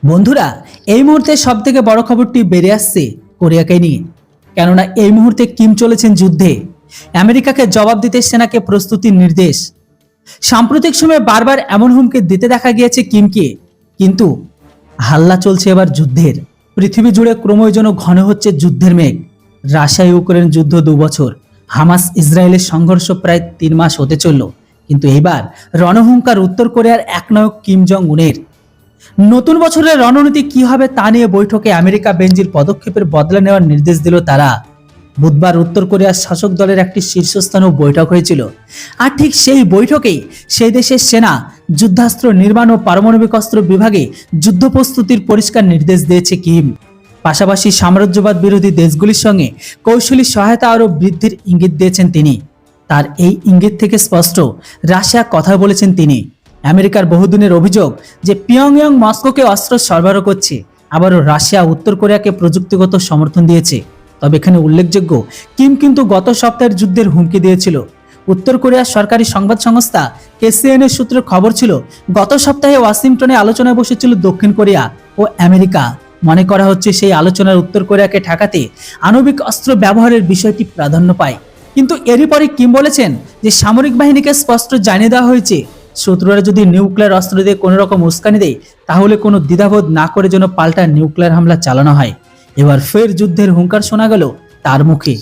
বন্ধুরা, এই মুহূর্তে সব থেকে বড় খবরটি বেরিয়ে আসছে কোরিয়াকে নিয়ে। কেননা এই মুহূর্তে কিম চলেছেন যুদ্ধে। আমেরিকাকে জবাব দিতে সেনাকে প্রস্তুতির নির্দেশ। সাম্প্রতিক সময়ে বারবার এমন হুমকি দিতে দেখা গিয়েছে কিমকে, কিন্তু হাল্লা চলছে এবার যুদ্ধের। পৃথিবী জুড়ে ক্রমশ যেন ঘন হচ্ছে যুদ্ধের মেঘ। রাশিয়া ইউক্রেন যুদ্ধ 2 বছর, হামাস ইসরায়েলের সংঘর্ষ প্রায় 3 মাস হতে চলল, কিন্তু এবার রণহুঙ্কার উত্তর কোরিয়ার একনায়ক কিম জং উনের। নতুন বছরের রণনীতি কি হবে তা নিয়ে বৈঠকে আমেরিকা বেনজির পদক্ষেপের বদলা নেওয়ার নির্দেশ দিল তারা। বুধবার উত্তর কোরিয়ার শাসক দলের একটি শীর্ষস্থানীয় বৈঠক হয়েছিল, আর ঠিক সেই বৈঠকেই সেই দেশের সেনা যুদ্ধাস্ত্র নির্মাণ ও পারমাণবিক অস্ত্র বিভাগে যুদ্ধ প্রস্তুতির পরিষ্কার নির্দেশ দিয়েছে কিম। পাশাপাশি সাম্রাজ্যবাদ বিরোধী দেশগুলির সঙ্গে কৌশলী সহায়তা আরও বৃদ্ধির ইঙ্গিত দিয়েছেন তিনি। তার এই ইঙ্গিত থেকে স্পষ্ট রাশিয়া কথা বলেছেন তিনি। আমেরিকার বহুদিনের অভিযোগ যে পিয়ংইয়ং মস্কোকে অস্ত্র সরবরাহ করছে, আবারও রাশিয়া উত্তর কোরিয়াকে প্রযুক্তিগত সমর্থন দিয়েছে। তবে এখানে উল্লেখযোগ্য, কিম কিন্তু গত সপ্তাহের যুদ্ধের হুমকি দিয়েছিল। উত্তর কোরিয়ার সরকারি সংবাদ সংস্থা KCNA এর সূত্রে খবর ছিল, গত সপ্তাহে ওয়াশিংটনে আলোচনায় বসেছিল দক্ষিণ কোরিয়া ও আমেরিকা। মনে করা হচ্ছে সেই আলোচনার উত্তর কোরিয়াকে ঠেকাতে আণবিক অস্ত্র ব্যবহারের বিষয়টি প্রাধান্য পায়। কিন্তু এরই পরে কিম বলেছেন যে সামরিক বাহিনীকে স্পষ্ট জানিয়ে দেওয়া হয়েছে, শত্রুরা যদি নিউক্লিয়ার অস্ত্র দিয়ে কোনো রকম উস্কানি দেয়, তাহলে কোনো দ্বিধাবোধ না করে যেন পাল্টা নিউক্লিয়ার হামলা চালানো হয়। এবার ফের যুদ্ধের হুঙ্কার শোনা গেল তার মুখে।